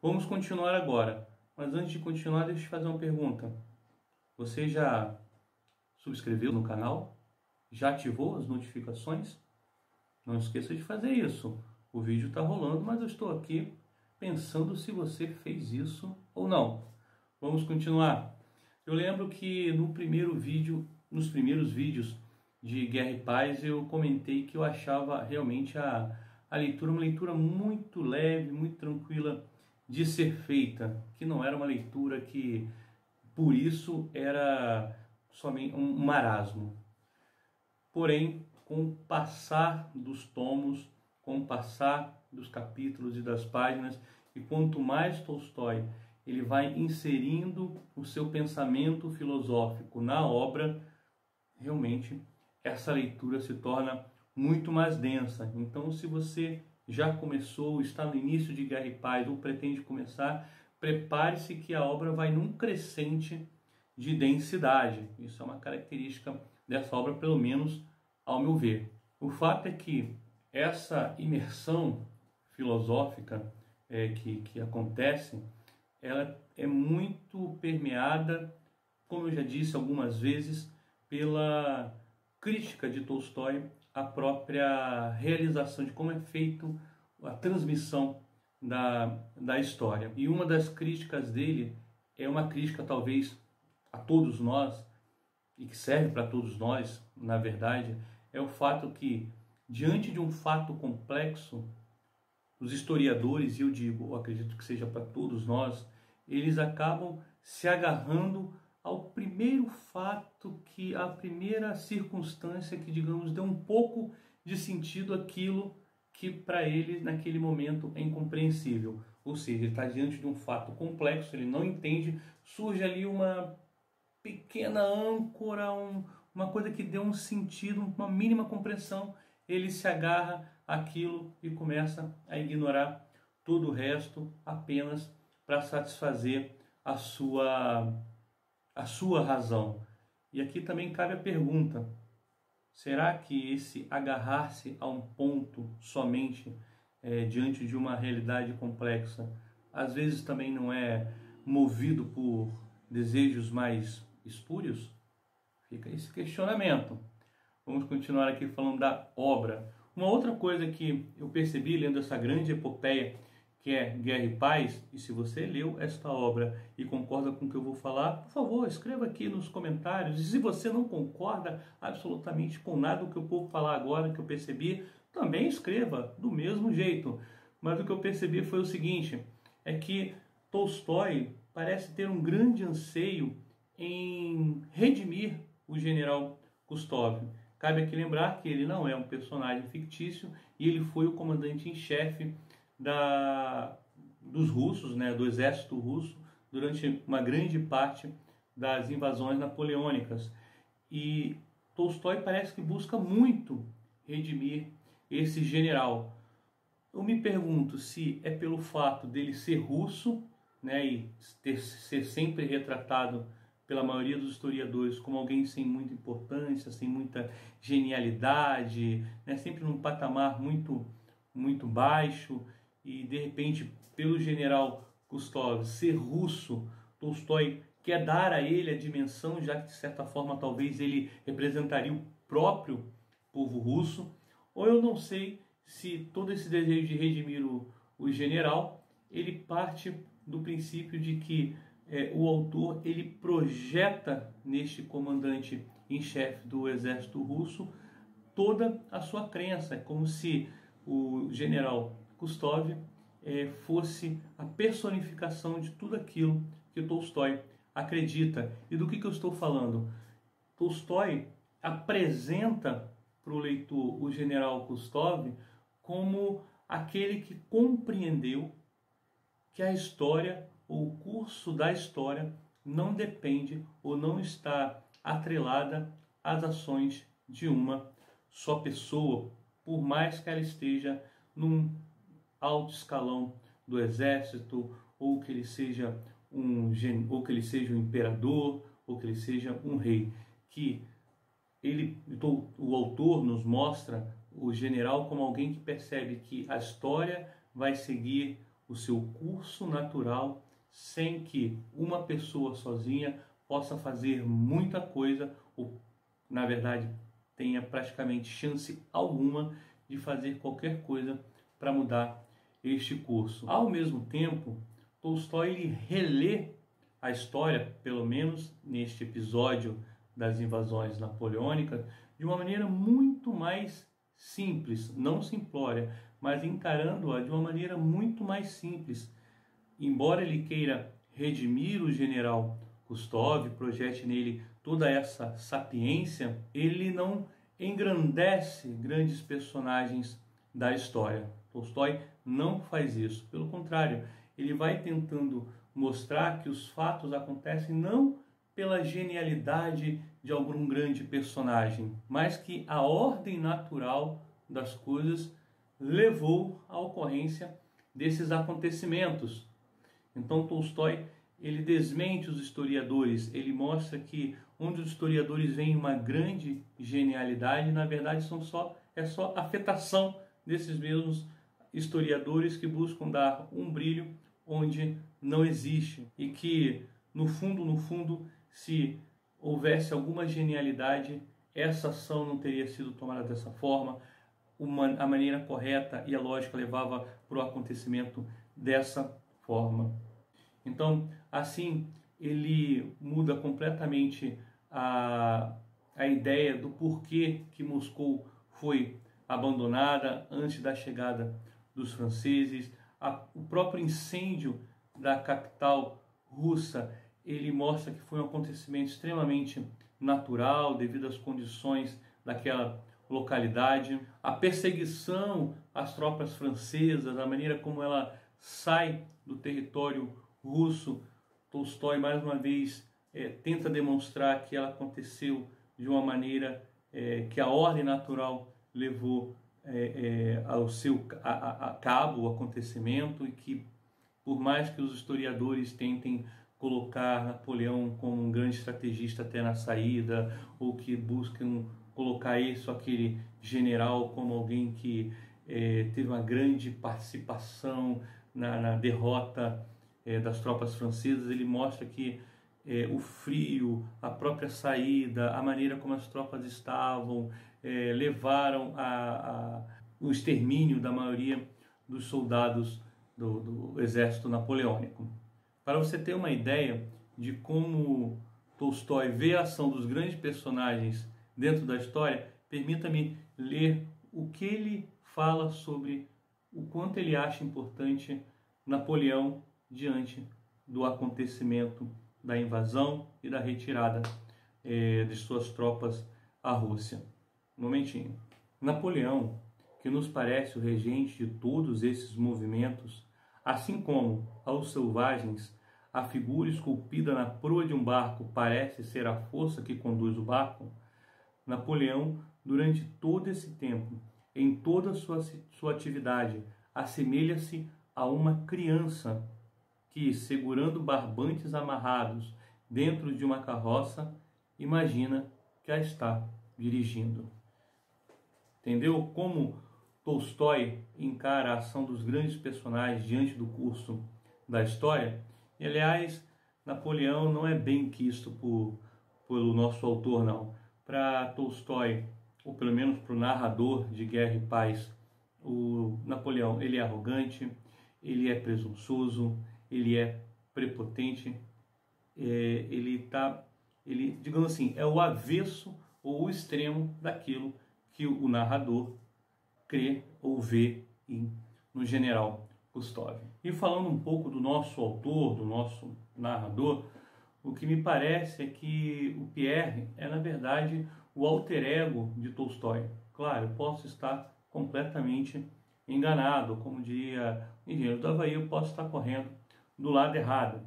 Vamos continuar agora, mas antes de continuar, deixa eu te fazer uma pergunta. Você já subscreveu no canal? Já ativou as notificações? Não esqueça de fazer isso. O vídeo está rolando, mas eu estou aqui pensando se você fez isso ou não. Vamos continuar. Eu lembro que nos primeiros vídeos de Guerra e Paz, eu comentei que eu achava realmente a leitura uma leitura muito leve, muito tranquila de ser feita, que não era uma leitura que, por isso, era somente um marasmo. Porém, com o passar dos tomos, com o passar dos capítulos e das páginas, e quanto mais Tolstói ele vai inserindo o seu pensamento filosófico na obra, realmente essa leitura se torna muito mais densa. Então, se você já começou, está no início de Guerra e Paz ou pretende começar, prepare-se que a obra vai num crescente de densidade. Isso é uma característica dessa obra, pelo menos ao meu ver. O fato é que essa imersão filosófica que acontece, ela é muito permeada, como eu já disse algumas vezes, pela crítica de Tolstói à própria realização de como é feito a transmissão da história. E uma das críticas dele é uma crítica talvez a todos nós, e que serve para todos nós, na verdade, é o fato que, diante de um fato complexo, os historiadores, e eu acredito que seja para todos nós, eles acabam se agarrando ao primeiro fato, a primeira circunstância que, digamos, deu um pouco de sentido àquilo que para ele, naquele momento, é incompreensível. Ou seja, ele está diante de um fato complexo, ele não entende, surge ali uma pequena âncora, uma coisa que deu um sentido, uma mínima compreensão, ele se agarra àquilo e começa a ignorar todo o resto apenas para satisfazer a sua razão. E aqui também cabe a pergunta: será que esse agarrar-se a um ponto somente diante de uma realidade complexa, às vezes também não é movido por desejos mais espúrios? Fica esse questionamento. Vamos continuar aqui falando da obra. Uma outra coisa que eu percebi lendo essa grande epopeia que é Guerra e Paz, e se você leu esta obra e concorda com o que eu vou falar, por favor, escreva aqui nos comentários. E se você não concorda absolutamente com nada do que eu vou falar agora, que eu percebi, também escreva do mesmo jeito. Mas o que eu percebi foi o seguinte, é que Tolstói parece ter um grande anseio em redimir o general Kutuzov. Cabe aqui lembrar que ele não é um personagem fictício e ele foi o comandante em chefe dos russos, do exército russo, durante uma grande parte das invasões napoleônicas. E Tolstói parece que busca muito redimir esse general. Eu me pergunto se é pelo fato dele ser russo, e ser sempre retratado pela maioria dos historiadores como alguém sem muita importância, sem muita genialidade, sempre num patamar muito, muito baixo, e de repente, pelo general Kutuzov ser russo, Tolstói quer dar a ele a dimensão, já que de certa forma talvez ele representaria o próprio povo russo, ou eu não sei se todo esse desejo de redimir o general, ele parte do princípio de que o autor ele projeta neste comandante em chefe do exército russo toda a sua crença. É como se o general Kutuzov fosse a personificação de tudo aquilo que Tolstói acredita. E do que eu estou falando? Tolstói apresenta para o leitor o general Kutuzov como aquele que compreendeu que a história, ou o curso da história, não depende ou não está atrelada às ações de uma só pessoa, por mais que ela esteja num alto escalão do exército, ou que ele seja um imperador, ou que ele seja um rei. Que o autor nos mostra o general como alguém que percebe que a história vai seguir o seu curso natural, sem que uma pessoa sozinha possa fazer muita coisa, ou na verdade tenha praticamente chance alguma de fazer qualquer coisa para mudar este curso. Ao mesmo tempo, Tolstói ele relê a história, pelo menos neste episódio das invasões napoleônicas, de uma maneira muito mais simples, não simplória, mas encarando-a de uma maneira muito mais simples. Embora ele queira redimir o general Kutuzov, projete nele toda essa sapiência, ele não engrandece grandes personagens da história. Tolstói não faz isso. Pelo contrário, ele vai tentando mostrar que os fatos acontecem não pela genialidade de algum grande personagem, mas que a ordem natural das coisas levou à ocorrência desses acontecimentos. Então Tolstói ele desmente os historiadores, ele mostra que onde os historiadores veem uma grande genialidade, na verdade é só afetação desses mesmos historiadores que buscam dar um brilho onde não existe, e que no fundo, se houvesse alguma genialidade, essa ação não teria sido tomada dessa forma, a maneira correta e a lógica levava para o acontecimento dessa forma. Então, assim, ele muda completamente a ideia do porquê que Moscou foi abandonada antes da chegada dos franceses. O próprio incêndio da capital russa, ele mostra que foi um acontecimento extremamente natural devido às condições daquela localidade. A perseguição às tropas francesas, a maneira como ela sai do território russo, Tolstói mais uma vez tenta demonstrar que ela aconteceu de uma maneira que a ordem natural levou a cabo o acontecimento, e que por mais que os historiadores tentem colocar Napoleão como um grande estrategista até na saída, ou que buscam colocar isso, aquele general, como alguém que teve uma grande participação na derrota das tropas francesas, ele mostra que o frio, a própria saída, a maneira como as tropas estavam, levaram o extermínio da maioria dos soldados do exército napoleônico. Para você ter uma ideia de como Tolstói vê a ação dos grandes personagens dentro da história, permita-me ler o que ele fala sobre o quanto ele acha importante Napoleão diante do acontecimento da invasão e da retirada de suas tropas à Rússia. Um momentinho. Napoleão, que nos parece o regente de todos esses movimentos, assim como aos selvagens, a figura esculpida na proa de um barco parece ser a força que conduz o barco, Napoleão, durante todo esse tempo, em toda a sua atividade, assemelha-se a uma criança que, segurando barbantes amarrados dentro de uma carroça, imagina que a está dirigindo. Entendeu como Tolstói encara a ação dos grandes personagens diante do curso da história? E, aliás, Napoleão não é bem quisto pelo nosso autor, não. Para Tolstói, ou pelo menos para o narrador de Guerra e Paz, o Napoleão ele é arrogante, ele é presunçoso, ele é prepotente, ele, digamos assim, é o avesso ou o extremo daquilo que o narrador crê ou vê no general Kutuzov. E falando um pouco do nosso autor, do nosso narrador, o que me parece é que o Pierre é, na verdade, o alter ego de Tolstói. Claro, eu posso estar completamente enganado, como diria o Engenheiro do Havaí, eu posso estar correndo do lado errado.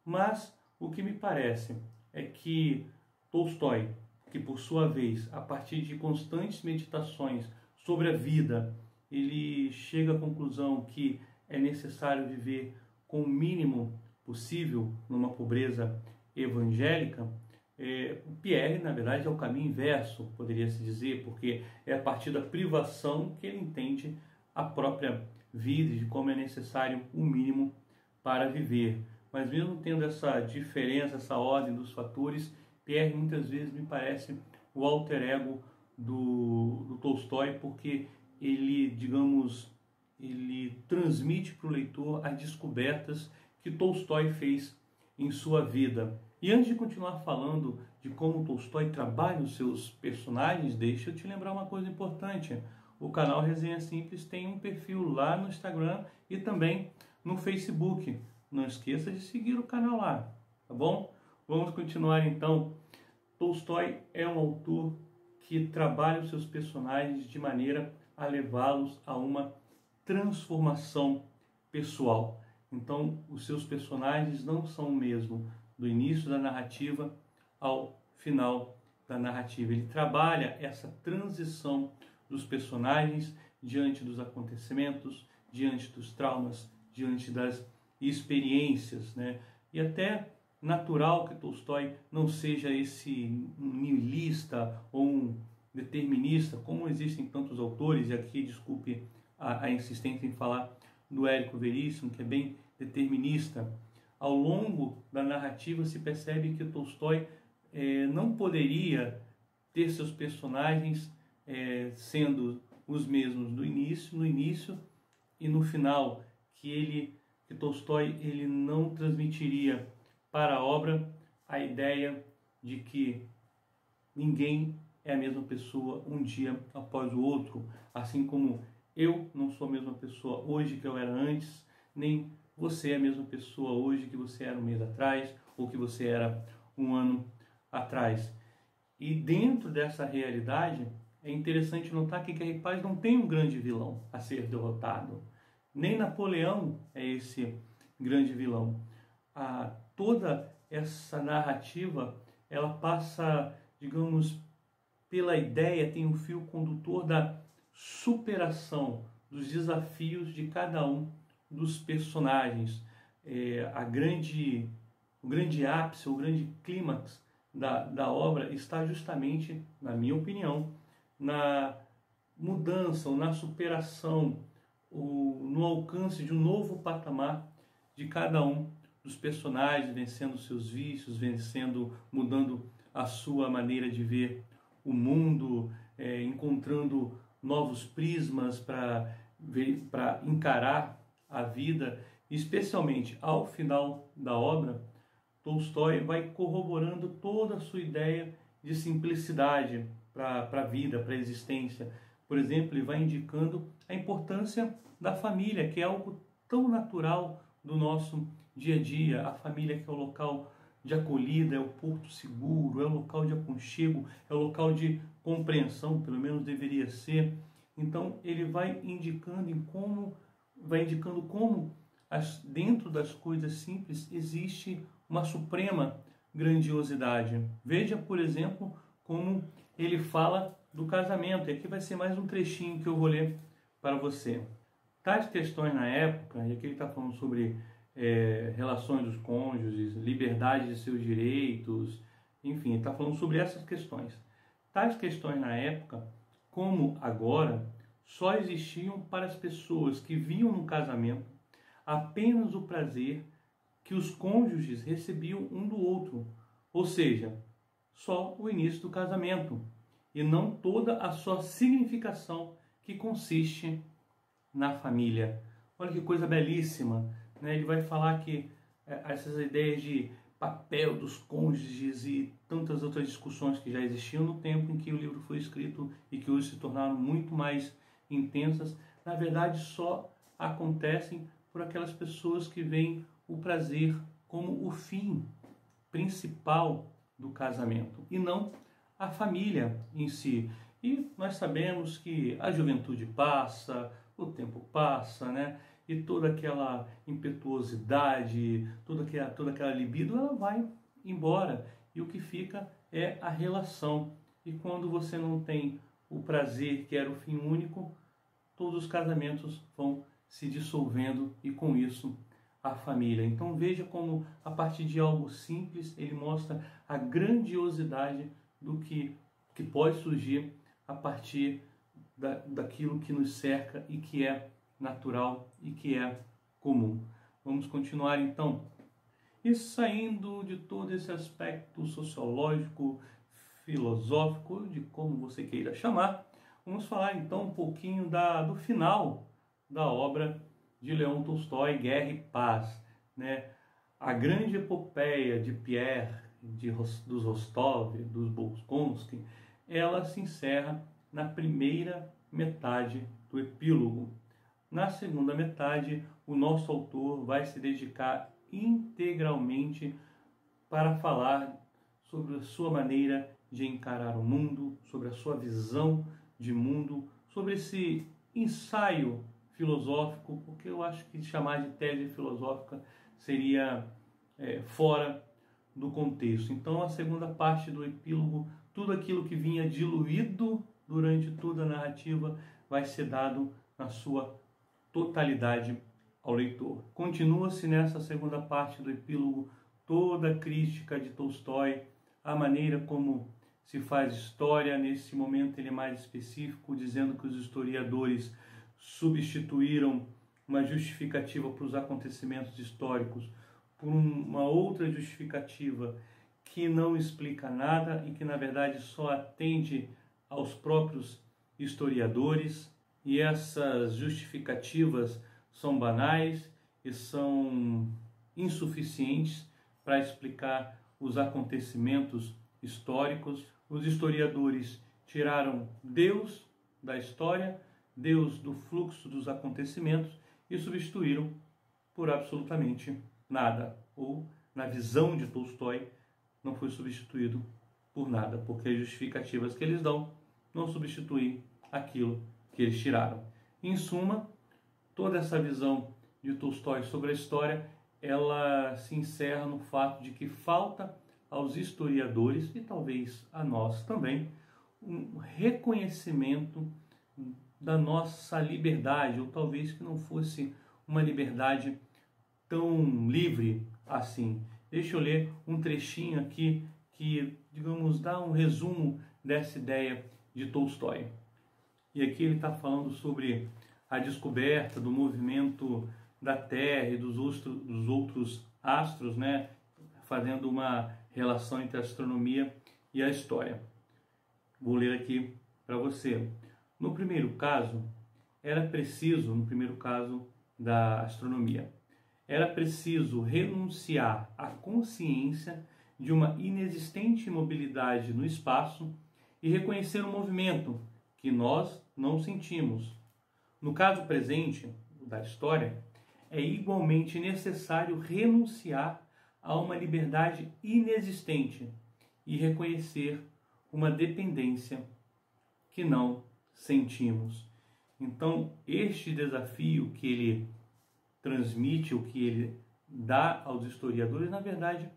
Mas o que me parece é que Tolstói, que por sua vez, a partir de constantes meditações sobre a vida, ele chega à conclusão que é necessário viver com o mínimo possível numa pobreza evangélica. O Pierre, na verdade, é o caminho inverso, poderia-se dizer, porque é a partir da privação que ele entende a própria vida, de como é necessário o mínimo para viver. Mas mesmo tendo essa diferença, essa ordem dos fatores, Pierre muitas vezes me parece o alter ego do Tolstói, porque ele, digamos, ele transmite para o leitor as descobertas que Tolstói fez em sua vida. E antes de continuar falando de como Tolstói trabalha os seus personagens, deixa eu te lembrar uma coisa importante. O canal Resenha Simples tem um perfil lá no Instagram e também no Facebook. Não esqueça de seguir o canal lá, tá bom? Vamos continuar então. Tolstói é um autor que trabalha os seus personagens de maneira a levá-los a uma transformação pessoal. Então, os seus personagens não são o mesmo do início da narrativa ao final da narrativa. Ele trabalha essa transição dos personagens diante dos acontecimentos, diante dos traumas, diante das experiências, né? E até natural que Tolstói não seja esse nihilista ou um determinista, como existem tantos autores, e aqui desculpe a insistência em falar do Érico Veríssimo, que é bem determinista. Ao longo da narrativa se percebe que Tolstói não poderia ter seus personagens sendo os mesmos no início e no final, que Tolstói ele não transmitiria para a obra a ideia de que ninguém é a mesma pessoa um dia após o outro, assim como eu não sou a mesma pessoa hoje que eu era antes, nem você é a mesma pessoa hoje que você era um mês atrás ou que você era um ano atrás. E dentro dessa realidade é interessante notar que Guerra e Paz não tem um grande vilão a ser derrotado. Nem Napoleão é esse grande vilão. Toda essa narrativa ela passa, digamos, pela ideia, tem um fio condutor da superação dos desafios de cada um dos personagens. O grande ápice, o grande clímax da obra está justamente, na minha opinião, na mudança ou na superação, no alcance de um novo patamar de cada um dos personagens, vencendo seus vícios, mudando a sua maneira de ver o mundo, encontrando novos prismas para encarar a vida. Especialmente ao final da obra, Tolstói vai corroborando toda a sua ideia de simplicidade para a vida, para a existência. Por exemplo, ele vai indicando a importância da família, que é algo tão natural do nosso dia a dia. A família que é o local de acolhida, é o porto seguro, é o local de aconchego, é o local de compreensão, pelo menos deveria ser. Então ele vai indicando como dentro das coisas simples existe uma suprema grandiosidade. Veja, por exemplo, como ele fala do casamento. E aqui vai ser mais um trechinho que eu vou ler para você. Tais questões na época, e aqui ele está falando sobre relações dos cônjuges, liberdade de seus direitos, enfim, está falando sobre essas questões. Tais questões na época, como agora, só existiam para as pessoas que viam no casamento apenas o prazer que os cônjuges recebiam um do outro, ou seja, só o início do casamento, e não toda a sua significação que consiste na família. Olha que coisa belíssima, né? Ele vai falar que essas ideias de papel dos cônjuges e tantas outras discussões que já existiam no tempo em que o livro foi escrito e que hoje se tornaram muito mais intensas, na verdade só acontecem por aquelas pessoas que veem o prazer como o fim principal do casamento e não a família em si. E nós sabemos que a juventude passa, o tempo passa, né? E toda aquela impetuosidade, toda aquela libido, ela vai embora. E o que fica é a relação. E quando você não tem o prazer, que era o fim único, todos os casamentos vão se dissolvendo e com isso a família. Então veja como a partir de algo simples ele mostra a grandiosidade do que pode surgir a partir daquilo que nos cerca e que é natural e que é comum. Vamos continuar então. E saindo de todo esse aspecto sociológico, filosófico, de como você queira chamar, vamos falar então um pouquinho do final da obra de Leão Tolstói, Guerra e Paz, né? A grande epopeia de Pierre, dos Rostov, dos Bolkonsky, ela se encerra na primeira metade do epílogo. Na segunda metade, o nosso autor vai se dedicar integralmente para falar sobre a sua maneira de encarar o mundo, sobre a sua visão de mundo, sobre esse ensaio filosófico, porque eu acho que chamar de tese filosófica seria fora do contexto. Então, a segunda parte do epílogo, tudo aquilo que vinha diluído durante toda a narrativa, vai ser dado na sua totalidade ao leitor. Continua-se nessa segunda parte do epílogo toda a crítica de Tolstói, a maneira como se faz história. Nesse momento ele é mais específico, dizendo que os historiadores substituíram uma justificativa para os acontecimentos históricos por uma outra justificativa que não explica nada e que na verdade só atende aos próprios historiadores, e essas justificativas são banais e são insuficientes para explicar os acontecimentos históricos. Os historiadores tiraram Deus da história, Deus do fluxo dos acontecimentos, e substituíram por absolutamente nada. Ou, na visão de Tolstói, não foi substituído por nada, porque as justificativas que eles dão não substituem aquilo que eles tiraram. Em suma, toda essa visão de Tolstói sobre a história, ela se encerra no fato de que falta aos historiadores, e talvez a nós também, um reconhecimento da nossa liberdade, ou talvez que não fosse uma liberdade tão livre assim. Deixa eu ler um trechinho aqui que, digamos, dá um resumo dessa ideia de Tolstói. E aqui ele está falando sobre a descoberta do movimento da Terra e dos outros astros, né? Fazendo uma relação entre a astronomia e a história. Vou ler aqui para você. No primeiro caso da astronomia, era preciso renunciar à consciência de uma inexistente mobilidade no espaço e reconhecer um movimento que nós não sentimos. No caso presente da história, é igualmente necessário renunciar a uma liberdade inexistente e reconhecer uma dependência que não sentimos. Então, este desafio que ele transmite, o que ele dá aos historiadores, na verdade,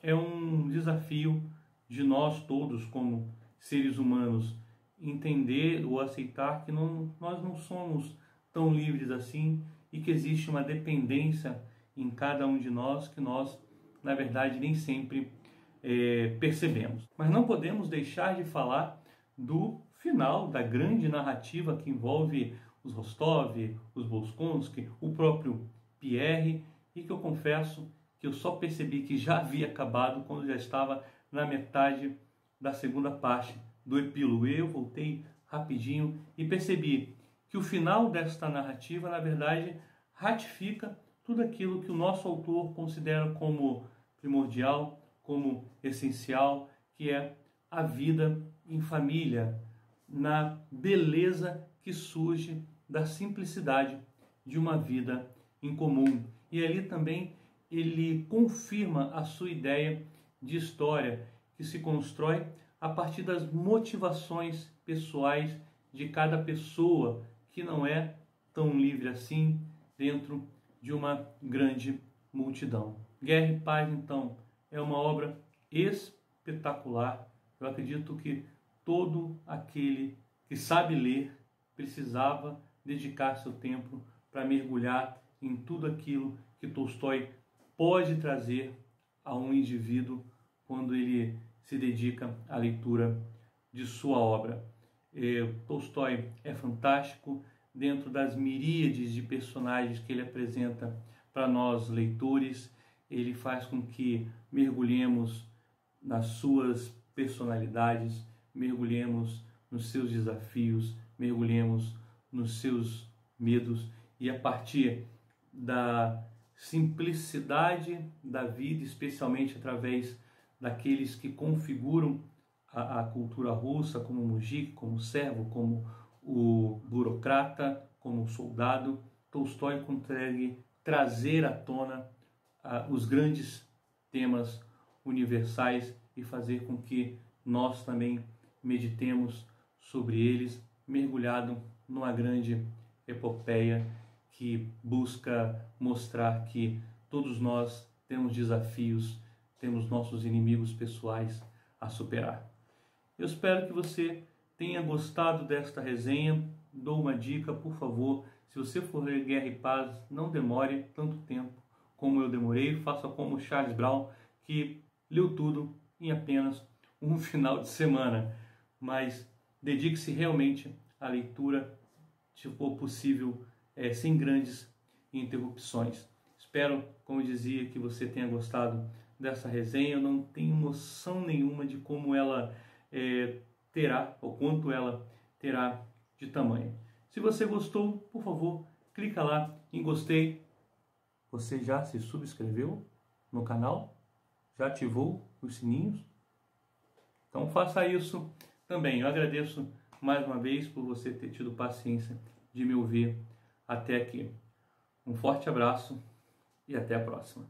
é um desafio de nós todos como seres humanos, entender ou aceitar que nós não somos tão livres assim e que existe uma dependência em cada um de nós que nós, na verdade, nem sempre percebemos. Mas não podemos deixar de falar do final da grande narrativa que envolve os Rostov, os Bolkonsky, o próprio Pierre, e que eu confesso que eu só percebi que já havia acabado quando já estava na metade da segunda parte do epílogo. Eu voltei rapidinho e percebi que o final desta narrativa, na verdade, ratifica tudo aquilo que o nosso autor considera como primordial, como essencial, que é a vida em família, na beleza que surge da simplicidade de uma vida em comum. E ali também ele confirma a sua ideia de história, que se constrói a partir das motivações pessoais de cada pessoa, que não é tão livre assim dentro de uma grande multidão. Guerra e Paz, então, é uma obra espetacular. Eu acredito que todo aquele que sabe ler precisava dedicar seu tempo para mergulhar em tudo aquilo que Tolstói pode trazer a um indivíduo quando ele se dedica à leitura de sua obra. Tolstói é fantástico, dentro das miríades de personagens que ele apresenta para nós leitores. Ele faz com que mergulhemos nas suas personalidades, mergulhemos nos seus desafios, mergulhemos nos seus medos, e a partir da simplicidade da vida, especialmente através daqueles que configuram a cultura russa, como o mujik, como o servo, como o burocrata, como o soldado, Tolstói consegue trazer à tona os grandes temas universais e fazer com que nós também meditemos sobre eles, mergulhado numa grande epopeia que busca mostrar que todos nós temos desafios, temos nossos inimigos pessoais a superar. Eu espero que você tenha gostado desta resenha. Dou uma dica, por favor, se você for ler Guerra e Paz, não demore tanto tempo como eu demorei. Faça como Charles Brown, que leu tudo em apenas um final de semana. Mas dedique-se realmente à leitura, se for possível, sem grandes interrupções. Espero, como eu dizia, que você tenha gostado dessa resenha. Eu não tenho noção nenhuma de como ela terá, ou quanto ela terá de tamanho. Se você gostou, por favor, clica lá em gostei. Você já se subscreveu no canal? Já ativou os sininhos? Então faça isso também. Eu agradeço mais uma vez por você ter tido paciência de me ouvir até aqui. Um forte abraço e até a próxima.